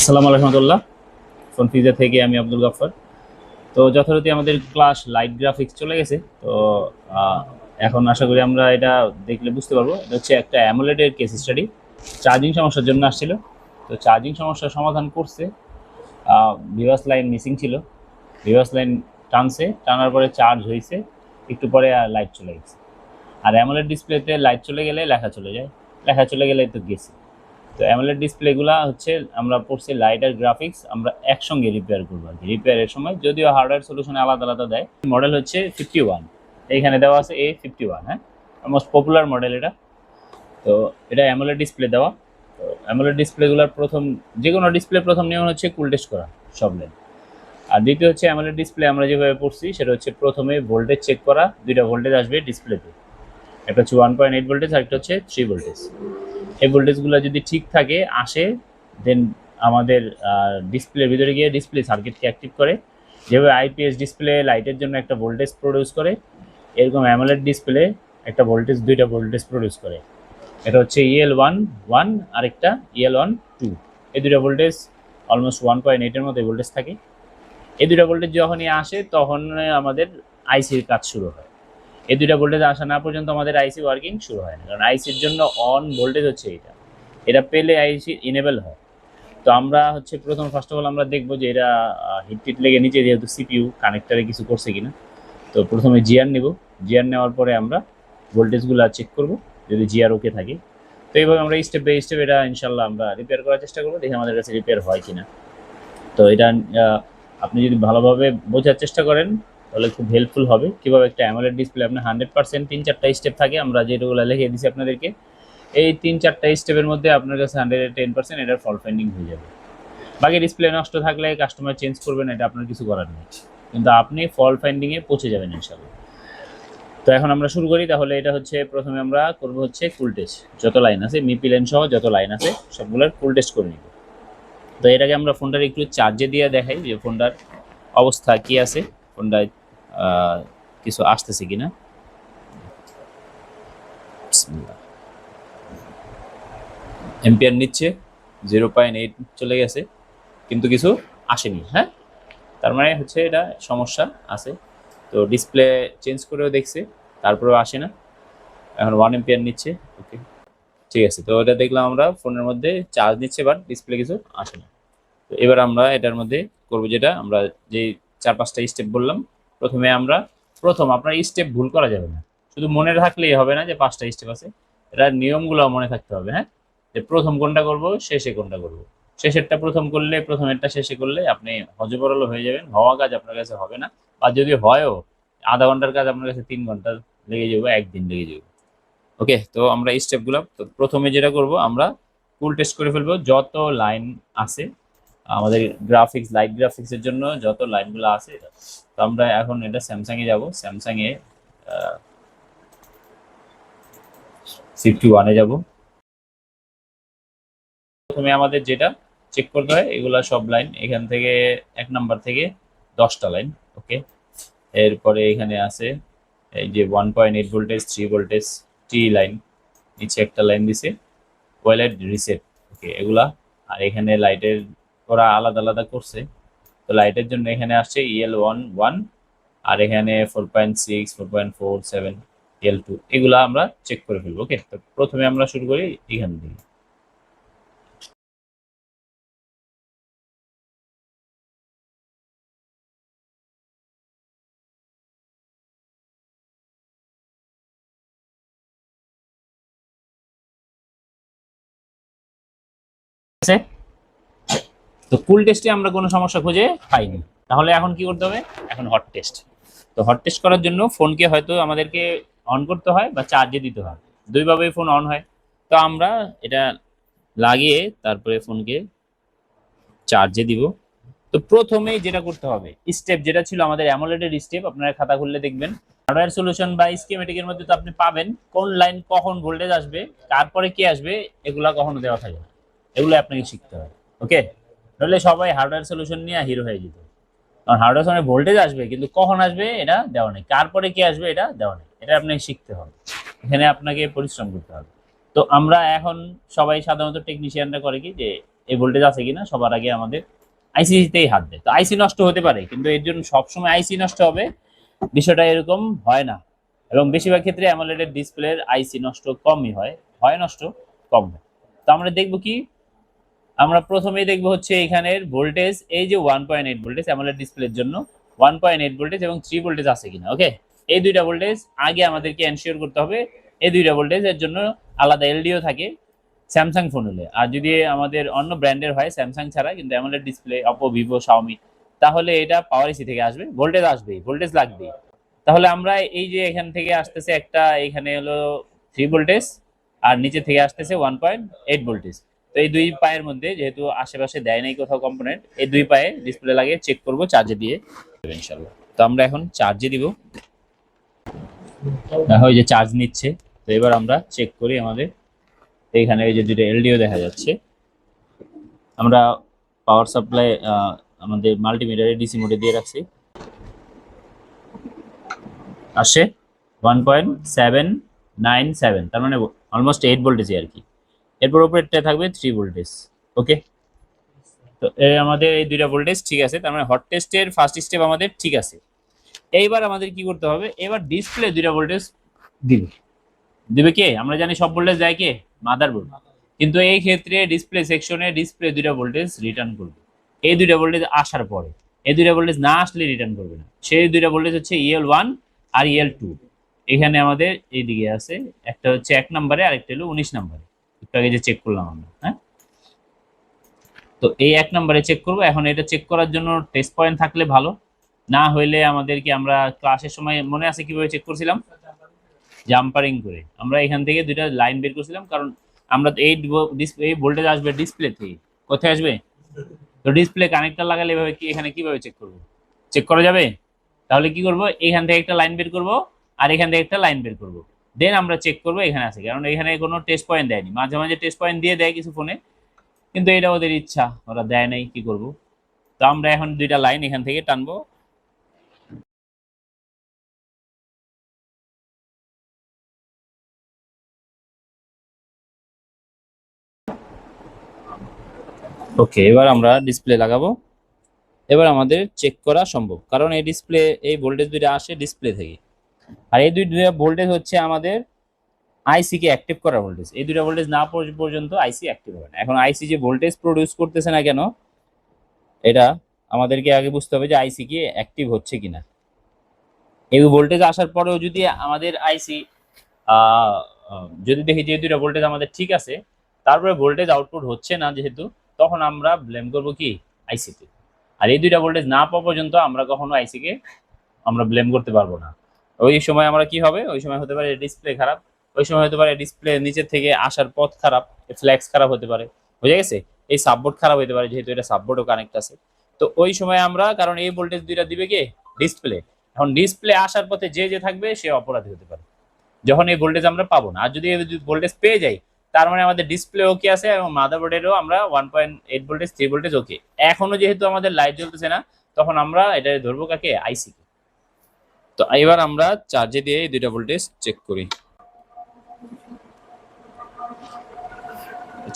আসসালামু আলাইকুম রহমতুল্লাহ। ফোন ফিজা থেকে আমি আব্দুল গাফফার। তো যথারীতি আমাদের ক্লাস লাইট গ্রাফিক্স চলে গেছে। তো আহ, এখন আশা করি আমরা এটা দেখলে বুঝতে পারবো। এটা হচ্ছে একটা অ্যামোলেডের কেস স্টাডি। চার্জিং সমস্যার জন্য আসছিল। তো চার্জিং সমস্যার সমাধান করছে। ভিভাস লাইন মিসিং ছিল, ভিভাস লাইন টানছে, টানার পরে চার্জ হয়েছে, একটু পরে আর লাইট চলে গেছে। আর অ্যামোলেড ডিসপ্লেতে লাইট চলে গেলে লেখা চলে যায়, লেখা চলে গেলে তো গেছে। তো অ্যামোলেড ডিসপ্লেগুলো হচ্ছে আমরা পড়ছি লাইট আর গ্রাফিক্স আমরা একসঙ্গে রিপেয়ার করবো আর কি। রিপেয়ারের সময় যদিও হার্ডওয়্যার সলিউশনে আলাদা আলাদা দেয়। মডেল হচ্ছে 51, এইখানে দেওয়া আছে A51। হ্যাঁ, মোস্ট পপুলার মডেল এটা। তো এটা অ্যামোলেড ডিসপ্লে দেওয়া। তো অ্যামোলেড ডিসপ্লেগুলোর প্রথম, যে কোনো ডিসপ্লে প্রথম নিয়ম হচ্ছে কুল টেস্ট করা সব লাইন। আর দ্বিতীয় হচ্ছে অ্যামোলেড ডিসপ্লে আমরা যেভাবে পড়ছি সেটা হচ্ছে প্রথমে ভোল্টেজ চেক করা। দুইটা ভোল্টেজ আসবে ডিসপ্লেতে, একটা হচ্ছে 1.8 ভোল্টেজ আর একটা হচ্ছে 3 ভোল্টেজ। এই ভোল্টেজগুলো যদি ঠিক থাকে আসে, দেন আমাদের ডিসপ্লের ভিতরে গিয়ে ডিসপ্লে সার্কিটকে অ্যাক্টিভ করে। যেভাবে আইপিএস ডিসপ্লে লাইটের জন্য একটা ভোল্টেজ প্রডিউস করে, এরকম অ্যামোলেড ডিসপ্লে একটা ভোল্টেজ, দুইটা ভোল্টেজ প্রডিউস করে। এটা হচ্ছে EL11 আর একটা EL12। এই দুইটা ভোল্টেজ অলমোস্ট 1.8-এর মতো ভোল্টেজ থাকে। এই দুইটা ভোল্টেজ যখনই আসে তখন আমাদের আইসির কাজ শুরু হয়। এই দুইটা ভোল্টেজ আসা না পর্যন্ত আমাদের আইসি ওয়ার্কিং শুরু হয় না, কারণ আইসির জন্য অন ভোল্টেজ হচ্ছে এটা। এটা পেলে আইসি ইনেবল হয়। তো আমরা হচ্ছে প্রথম ফার্স্ট অফ অল আমরা দেখবো যে এটা হিট টিট লেগে নিচে যেহেতু সিপিইউ কানেক্টারে কিছু করছে কিনা। তো প্রথমে জিআর নেব। জিআর নেওয়ার পরে আমরা ভোল্টেজগুলো চেক করব, যদি জিআর ওকে থাকে। তো এইভাবে আমরা স্টেপ বাই স্টেপ এটা ইনশাল্লাহ আমরা রিপেয়ার করার চেষ্টা করবো, দেখি আমাদের কাছে রিপেয়ার হয় কিনা। তো এটা আপনি যদি ভালোভাবে বোঝার চেষ্টা করেন তাহলে খুব হেল্পফুল হবে। কীভাবে একটা অ্যামোলেড ডিসপ্লে আপনি 100% 3-4টা স্টেপ থাকে, আমরা যেগুলো লিখে দিচ্ছি আপনাদেরকে। এই 3-4টা স্টেপের মধ্যে আপনার কাছে 110% এটার ফল্ট ফাইন্ডিং হয়ে যাবে। বাকি ডিসপ্লে নষ্ট থাকলে কাস্টমার চেঞ্জ করবেন, এটা আপনার কিছু করার নেই, কিন্তু আপনি ফল্ট ফাইন্ডিংয়ে পৌঁছে যাবেন ইনশাল্লাহ। তো এখন আমরা শুরু করি। তাহলে এটা হচ্ছে প্রথমে আমরা করবো হচ্ছে ফুল টেস্ট। যত লাইন আছে মিপি লাইন সহ যত লাইন আছে সবগুলোর ফুল টেস্ট করে নিব। তো এটাকে আমরা ফোনটার একটু চার্জে দিয়ে দেখাই যে ফোনটার অবস্থা কি আছে, ফোনটায় কিছু আসতেছে কিনা। এম্পিয়ার নিচ্ছে 0.8 চলে গেছে, কিন্তু কিছু আসেনি। হ্যাঁ, তার মানে হচ্ছে এটা সমস্যা আছে। তো ডিসপ্লে চেঞ্জ করেও দেখছে, তারপরেও আসে না। এখন 1 এম্পিয়ার নিচ্ছে। ওকে, ঠিক আছে। তো এটা দেখলাম আমরা ফোনের মধ্যে চার্জ নিচ্ছে, বাট ডিসপ্লে কিছু আসে না। তো এবার আমরা এটার মধ্যে করবো যেটা আমরা যে 4-5টা স্টেপ বললাম। প্রথমে আমরা আপনার স্টেপ ভুল করা যাবে না, শুধু মনে রাখলেই হবে না যে 5টা স্টেপ আছে। এটার নিয়মগুলো মনে থাকতে হবে। হ্যাঁ, যে প্রথম কোনটা করব, শেষে কোনটা করব। শেষেরটা প্রথম করলে, প্রথমেরটা শেষে করলে আপনি হজবরল হয়ে যাবেন, হওয়া কাজ আপনার কাছে হবে না। আর যদি হয়ও, আধা ঘন্টার কাজ আপনার কাছে 3 ঘন্টা লেগে যাবে, একদিন লেগে যাবে। ওকে, তো আমরা স্টেপগুলো প্রথমে যেটা করব আমরা ফুল টেস্ট করে ফেলবো যত লাইন আছে আমাদের গ্রাফিক্স, লাইট গ্রাফিক্সের জন্য যত লাইনগুলো আছে। তো আমরা এখন এটা স্যামসাংয়ে যাব, স্যামসাংয়ে 51-এ যাব। প্রথমে আমাদের যেটা চেক করতে হয় এগুলা সব লাইন, এখান থেকে 1 নাম্বার থেকে 10টা লাইন। ওকে, এরপরে এখানে আছে এই যে 1.8 ভোল্টেজ, 3 ভোল্টেজ, টি লাইন, নিচে একটা লাইন দিছে ওয়েলাইট রিসেট। ওকে, এগুলা। আর এখানে লাইটের ওরা আলাদা আলাদা করছে। তো লাইটের জন্য এখানে আসছে EL11, আর এখানে 4.6, 4.4, 7, EL2, এগুলা আমরা চেক করে ফেলবো। ওকে, তো প্রথমে আমরা শুরু করি এখান থেকে। তো কুল টেস্টে আমরা কোনো সমস্যা খুঁজে পাইনি, তাহলে এখন কি করতে হবে? এখন হট টেস্ট। তো হট টেস্ট করার জন্য ফোনকে হয়তো আমাদেরকে অন করতে হয় বা চার্জে দিতে হয়, দুইভাবেই ফোন অন হয়। তো আমরা এটা লাগিয়ে তারপরে ফোনকে চার্জে দিব। তো প্রথমেই যেটা করতে হবে, স্টেপ যেটা ছিল আমাদের অ্যামোলেডের স্টেপ, আপনারা খাতা খুললে দেখবেন হার্ডওয়্যার সলিউশন বা স্কিমেটিকের মধ্যে তো আপনি পাবেন কোন লাইন কখন ভোল্টেজ আসবে, তারপরে কি আসবে, এগুলা কখনো দেওয়া থাকে না। এগুলো আপনাকে শিখতে হবে। ওকে, নইলে সবাই হার্ডওয়্যার সলিউশন নিয়ে হিরো হয়ে যেত। কারণ হার্ডওয়্যার সলিউশনে ভোল্টেজ আসবে কিন্তু কখন আসবে এটা দেওয়া নেই, তারপরে কি আসবে এটা দেওয়া নেই। এটা আপনাকে শিখতে হবে, এখানে আপনাকে পরিশ্রম করতে হবে। তো আমরা এখন সবাই সাধারণত টেকনিশিয়ানরা করে কি যে এই ভোল্টেজ আছে কিনা সবার আগে আমাদের আইসিতেই হাত দেয়। তো আইসি নষ্ট হতে পারে, কিন্তু এর জন্য সবসময় আইসি নষ্ট হবে বিষয়টা এরকম হয় না। এবং বেশিরভাগ ক্ষেত্রে অ্যামোলেড ডিসপ্লের আইসি নষ্ট কমই হয়, হয় নষ্ট কম হয়। তো আমরা দেখবো কি, আমরা প্রথমেই দেখবো হচ্ছে এখানের ভোল্টেজ, এই যে 1.8 ভোল্টেজ অ্যামোলেড ডিসপ্লের জন্য 1.8 ভোল্টেজ এবং 3 ভোল্টেজ আছে কিনা। ওকে, এই দুইটা ভোল্টেজ আগে আমাদেরকে এনশিওর করতে হবে। এই দুইটা ভোল্টেজের জন্য আলাদা এলডিও থাকে স্যামসাং ফোন হলে, আর যদি আমাদের অন্য ব্র্যান্ডের হয় স্যামসাং ছাড়া কিন্তু AMOLED display Oppo, Vivo, Xiaomi, তাহলে এটা পাওয়ার এসি থেকে আসবে, ভোল্টেজ আসবেই, ভোল্টেজ লাগবেই। তাহলে আমরা এই যে এখান থেকে আসতেছে একটা, এখানে হলো 3 ভোল্টেজ আর নিচে থেকে আসতেছে 1.8 ভোল্টেজ। তো এই দুই পায়ের মধ্যে যেহেতু আশেপাশে দেয় নাই কোথাও কম্পোনেন্ট, এই দুই পায়ে ডিসপ্লে লাগিয়ে চেক করব চার্জে দিয়ে ইনশাআল্লাহ। তো আমরা এখন চার্জে দিব, দেখো এই যে চার্জ নিচ্ছে। তো এবার আমরা চেক করি আমাদের এইখানে এই যে দুটো এলডিও দেখা যাচ্ছে। আমরা পাওয়ার সাপ্লাই আমাদের মাল্টিমিটারে ডিসি মোডে দিয়ে রাখছি, আসে 1.797, তার মানে অলমোস্ট 8 ভোল্টেজ আর কি। এরপর উপরেরটা থাকবে 3 ভোল্টেজ। ওকে, তো আমাদের এই দুইটা ভোল্টেজ ঠিক আছে, তার মানে হট টেস্টের ফার্স্ট স্টেপ আমাদের ঠিক আছে। এইবার আমাদের কি করতে হবে, এবার ডিসপ্লে দুইটা ভোল্টেজ দিবে। দিবে কে? আমরা জানি সব ভোল্টেজ দেয় কে? মাদারবোর্ড। কিন্তু এই ক্ষেত্রে ডিসপ্লে সেকশনে ডিসপ্লে দুইটা ভোল্টেজ রিটার্ন করবে। এই দুইটা ভোল্টেজ আসার পরে, এই দুইটা ভোল্টেজ না আসলে রিটার্ন করবে না। সেই দুইটা ভোল্টেজ হচ্ছে EL1 আর EL2। এখানে আমাদের এইদিকে আছে, একটা হচ্ছে 1 নম্বরে আর একটা হলো 19 নম্বরে, একটু আগে যে চেক করলাম আমরা। হ্যাঁ, তো এই 1 নম্বরে চেক করব। এখন এটা চেক করার জন্য টেস্ট পয়েন্ট থাকলে ভালো, না হইলে আমাদেরকে, আমরা ক্লাসের সময় মনে আছে কিভাবে চেক করছিলাম? জাম্পারিং করে আমরা এখান থেকে দুইটা লাইন বের করছিলাম, কারণ আমরা তো এই ভোল্টেজ আসবে ডিসপ্লে থেকে, কোথায় আসবে? তো ডিসপ্লে কানেক্টর লাগালে এভাবে কি এখানে কিভাবে চেক করব? চেক করা যাবে? তাহলে কি করব, এখান থেকে একটা লাইন বের করব আর এখান থেকে একটা লাইন বের করব, দেন আমরা চেক করব এখানে আছে, কারণ এখানে কোনো টেস্ট পয়েন্ট দেয়নি। মাঝে মাঝে টেস্ট পয়েন্ট দিয়ে দেয় কিছু ফোনে, কিন্তু এটা ওদের ইচ্ছা, ওরা দেয় নাই, কি করব। তো আমরা এখন দুইটা লাইন এখান থেকে টানবো। ওকে, এবার আমরা ডিসপ্লে লাগাবো। এবার আমাদের চেক করা সম্ভব, কারণ এই ডিসপ্লে, এই ভোল্টেজ দুইটা আসে ডিসপ্লে থেকে, আর এই দুইটা ভোল্টেজ হচ্ছে আমাদের আইসি কে অ্যাক্টিভ করা ভোল্টেজ। এই দুইটা ভোল্টেজ না পর্যন্ত আইসি অ্যাক্টিভ হবে না। এখন আইসি যে ভোল্টেজ প্রডিউস করতেছে না কেন, এটা আমাদেরকে আগে বুঝতে হবে যে আইসি কি অ্যাক্টিভ হচ্ছে কিনা। এই ভোল্টেজ আসার পরেও যদি আমাদের আইসি যদি দেখি যে দুইটা ভোল্টেজ আমাদের ঠিক আছে, তারপরে ভোল্টেজ আউটপুট হচ্ছে না যেহেতু, তখন আমরা ব্লেম করব কি? আইসিতে। আর এই দুইটা ভোল্টেজ না পাওয়া পর্যন্ত আমরা কখনো আইসিকে আমরা ব্লেম করতে পারবো না। ওই সময় আমরা কি হবে, ওই সময় হতে পারে ডিসপ্লে খারাপ, ওই সময় হতে পারে ডিসপ্লে নিচের থেকে আসার পথ খারাপ, ফ্ল্যাক্স খারাপ হতে পারে, বুঝে গেছে? এই সাববোর্ড খারাপ হতে পারে, যেহেতু এটা সাববোর্ডও কানেক্ট আছে। তো ওই সময় আমরা, কারণ এই ভোল্টেজ দুইটা দিবে কে? ডিসপ্লে। এখন ডিসপ্লে আসার পথে যে যে থাকবে সে অপরাধী হতে পারে যখন এই ভোল্টেজ আমরা পাবো না। আর যদি এই ভোল্টেজ পেয়ে যাই, তার মানে আমাদের ডিসপ্লে ওকে আছে এবং মাদারবোর্ডেরও আমরা 1.8 ভোল্টেজ, 3 ভোল্টেজ ওকে। এখনো যেহেতু আমাদের লাইট জ্বলতেছে না, তখন আমরা এটা ধরবো কাকে? আইসি কে। তো এবার আমরা চার্জে দিয়ে এই দুইটা ভোল্টেজ চেক করি।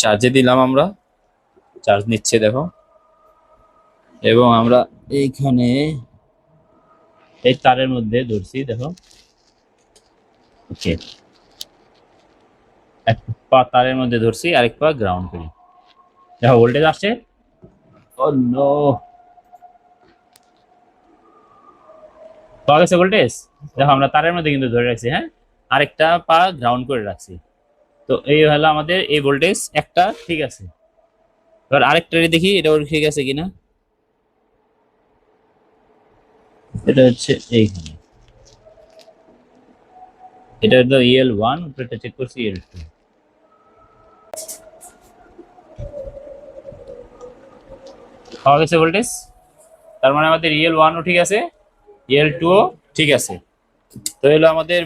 চার্জে দিলাম আমরা, চার্জ নিচ্ছে দেখো, এবং আমরা এইখানে এই তারের মধ্যে ধরছি দেখো। ওকে, এক পা তারের মধ্যে ধরছি, আরেক পা গ্রাউন্ড করি, দেখো ভোল্টেজ আসছে। ও নো, পাওয়া গেছে ভোল্টেজ। দেখো আমরা তারের মধ্যে কিন্তু ধরে রাখছি, হ্যাঁ, আরেকটা পা গ্রাউন্ড করে রাখছি। তো এই হলো আমাদের এই ভোল্টেজ, একটা ঠিক আছে। এবার আরেকটা দেখি এটা ওর ঠিক আছে কিনা। এটা হচ্ছে এইখানে, এটা হলো EL1, উপরেটা চেক করছি EL2। পাওয়া গেছে ভোল্টেজ, তার মানে আমাদের EL1ও ঠিক আছে, EL2ও ঠিক আছে। তো এলো আমাদের।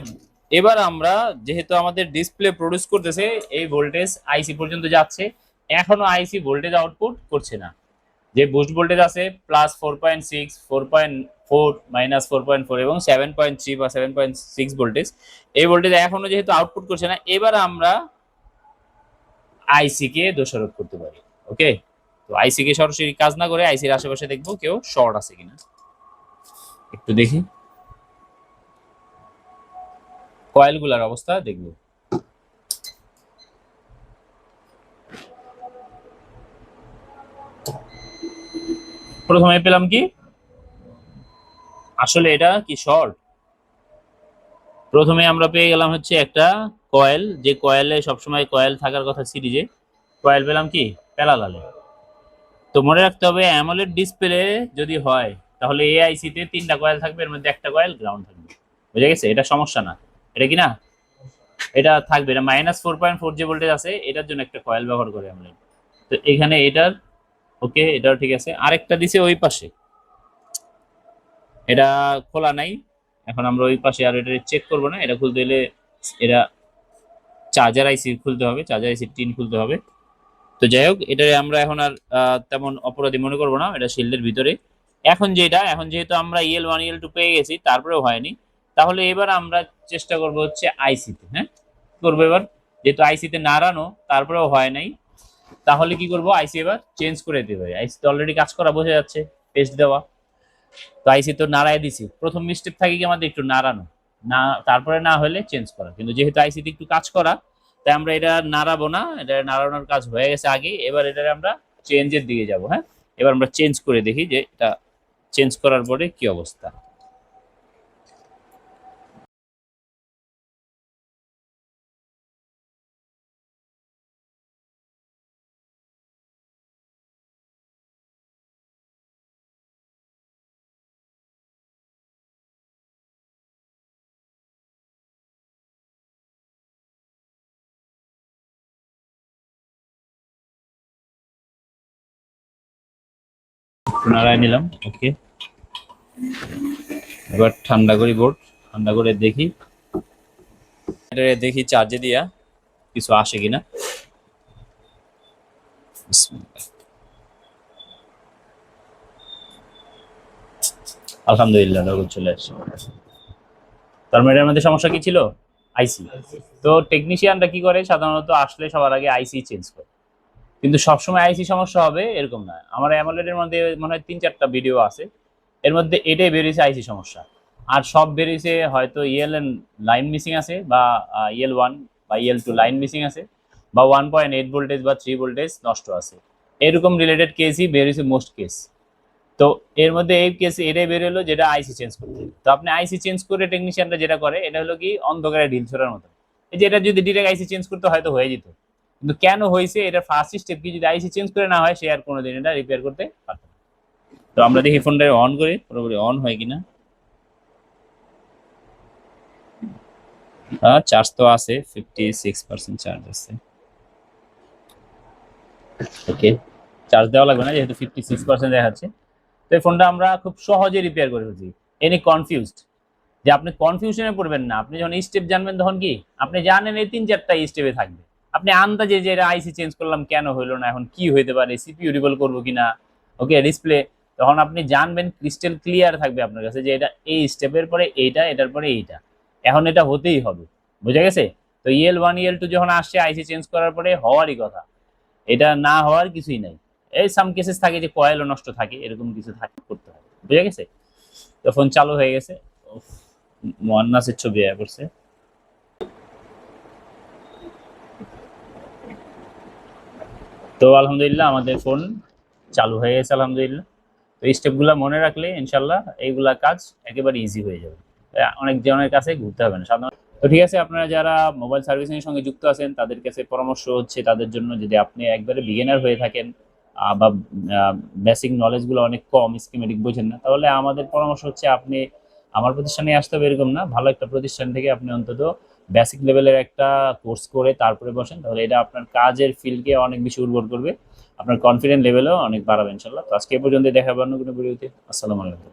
এবার আমরা, যেহেতু আমাদের ডিসপ্লে প্রডিউস করতেছে, এই ভোল্টেজ আইসি পর্যন্ত যাচ্ছে, এখনো আইসি ভোল্টেজ আউটপুট করছে না। যে বুস্ট ভোল্টেজ আছে +4.6, 4.4, -4.4 এবং 7.3 বা 7.6 ভোল্টেজ, এই ভোল্টেজ এখনো যেহেতু আউটপুট করছে না, এবার আমরা আইসি কে দোষারোপ করতে পারি। ওকে, তো আইসি কে সরাসরি কাজ না করে আইসির আশেপাশে দেখবো কেউ শর্ট আছে কিনা, একটু দেখি কয়েল গুলার অবস্থা দেখবো। প্রথমে পেলাম কি, আসলে এটা কি শর্ট। প্রথমে আমরা পেয়ে গেলাম হচ্ছে একটা কয়েল, যে কয়েলে সবসময় কয়েল থাকার কথা সিরিজে, কয়েল পেলাম কি প্যারালালে। তো মনে রাখতে হবে অ্যামোলেড ডিসপ্লে যদি হয় তাহলে এআইসি তে 3টা কয়েল থাকবে, এর মধ্যে একটা কয়েল গ্রাউন্ড থাকবে। বুঝে গেছে? এটা সমস্যা না, এটা কি না, এটা থাকবে। এটা -4.4 যে ভোল্টেজ আছে এটার জন্য একটা কয়েল ব্যবহার করে আমরা। তো এখানে এটার ওকে, এটাও ঠিক আছে। আরেকটা দিছে ওই পাশে, এটা খোলা নাই। এখন আমরা ওই পাশে আর এটা চেক করবো না, এটা খুলতে হলে এটা চার্জার আইসি খুলতে হবে, চার্জার আইসি টিন খুলতে হবে। তো যাই হোক, এটা আমরা এখন আর তেমন অপরাধী মনে করবো না, এটা শিল্ডের ভিতরে। এখন যেহেতু আমরা EL1 EL2 পেয়ে গেছি তারপরেও হয়নি, তাহলে এবার আমরা চেষ্টা করব হচ্ছে আইসিতে। হ্যাঁ, কি করবো এবার, যেহেতু আইসিতে নাড়ানো তারপরেও হয় নাই, তাহলে কি করব, আইসি এবার চেঞ্জ করে দিতে হবে। আইসি তো অলরেডি কাজ করা বোঝা যাচ্ছে, পেস্ট দেওয়া। তো আইসি তো নাড়ায় দিছি, প্রথম স্টেপ থাকে কি আমাদের একটু নাড়ানো, না তারপরে না হলে চেঞ্জ করা। কিন্তু যেহেতু আইসিতে একটু কাজ করা, তাই আমরা এটা নাড়াবো না, এটা নাড়ানোর কাজ হয়ে গেছে আগে। এবার এটা আমরা চেঞ্জের দিকে যাব। হ্যাঁ, এবার আমরা চেঞ্জ করে দেখি যে এটা চেঞ্জ করার পরে কি অবস্থা। একটু নাড়ায় নিলাম, ওকে। এবার ঠান্ডা করি বোর্ড, ঠান্ডা করে দেখি, এটা দেখি চার্জে দিয়া কিছু আসে কিনা। আলহামদুলিল্লাহ, নগদ চলে আসছে। তার মানে এর মধ্যে সমস্যা কি ছিল, আইসি। তো টেকনিশিয়ানরা কি করে, সাধারণত আসলে সবার আগে আইসি চেঞ্জ করে। কিন্তু সবসময় আইসি সমস্যা হবে এরকম না। আমার অ্যামোলেডের মধ্যে মনে হয় 3-4টা ভিডিও আছে, এর মধ্যে এটাই বেরিয়েছে আইসি সমস্যা। আর সব বেরিয়েছে হয়তো ELN লাইন মিসিং আছে, বা EL1 বা EL2 লাইন মিসিং আছে, বা 1.8 ভোল্টেজ বা 3 ভোল্টেজ নষ্ট আছে। এরকম রিলেটেড কেসই বেরিয়েছে মোস্ট কেস। তো এর মধ্যে এই কেস এটাই বের হলো যেটা আইসি চেঞ্জ করতে হবে। তো আপনি আইসি চেঞ্জ করে টেকনিশিয়ানরা যেটা করে, এটা হলো কি অন্ধকারে ঢিল ছোড়ার মতো। এই যে এটা যদি ডিরেক্ট আইসি চেঞ্জ করতে হয়তো হয়ে যেত, কিন্তু কেন হয়েছে এটা ফার্স্ট স্টেপ কি, যদি আইসি চেঞ্জ করে না হয় সে আর কোনোদিন এটা রিপেয়ার করতে পারবে না। তো আমরা দেখি ফোনটা অন করি, পুরোপুরি অন হয় কিনা। চার্জ তো আছে, 56% চার্জ আছে। ওকে, চার্জ দেওয়া লাগবে না যেহেতু 56% দেখাচ্ছে। তো এই ফোনটা আমরা খুব সহজে রিপেয়ার করে ফেলছি। এনি কনফিউজড, যে আপনি কনফিউশনে পড়বেন না। আপনি যখন স্টেপ জানবেন তখন কি, আপনি জানেন এই 3-4টা স্টেপে থাকবে। আপনি আন্দাজে যে এটা আইসি চেঞ্জ করলাম কেন হইলো না, এখন কি হইতে পারে, সিপিইউ রিভল করবো কিনা, ওকে ডিসপ্লে, তখন আপনি জানবেন, ক্রিস্টাল ক্লিয়ার থাকবে আপনার কাছে যে এটা এই স্টেপের পরে এইটা, এটার পরে এইটা, এখন এটা হতেই হবে। বুঝা গেছে? তো EL1 EL2 যখন আসছে আইসি চেঞ্জ করার পরে হওয়ারই কথা, এটা না হওয়ার কিছুই নাই। এই সাম কেসেস থাকে যে কয়েলও নষ্ট থাকে, এরকম কিছু থাকে, করতে হয়। বুঝা গেছে? তো ফোন চালু হয়ে গেছে। মোহান্নাসের ছবি আয়া করছে। তো আলহামদুলিল্লাহ আমাদের ফোন চালু হয়ে গেছে আলহামদুলিল্লাহ। তো এই স্টেপগুলো মনে রাখলে ইনশাল্লাহ এইগুলা কাজ একেবারে ইজি হয়ে যাবে, অনেক জনের কাছে ঘুরতে হবে না সাধারণত। তো ঠিক আছে, আপনারা যারা মোবাইল সার্ভিসিং এর সঙ্গে যুক্ত আছেন তাদের কাছে পরামর্শ হচ্ছে তাদের জন্য, যদি আপনি একবারে বিগিনার হয়ে থাকেন বা বেসিক নলেজগুলো অনেক কম, স্কিমেটিক বোঝেন না, তাহলে আমাদের পরামর্শ হচ্ছে আপনি আমার প্রতিষ্ঠানে আসতে হবে এরকম না, ভালো একটা প্রতিষ্ঠান থেকে আপনি অন্তত বেসিক লেভেলের একটা কোর্স করে তারপরে বসেন, তাহলে এটা আপনার কাজের ফিল্ডকে অনেক বেশি উর্বর করবে, আপনার কনফিডেন্ট লেভেলও অনেক বাড়াবে ইনশাল্লাহ। তো আজকে এ পর্যন্ত, দেখা হবে অন্য কোনো ভিডিওতে। আসসালামু আলাইকুম।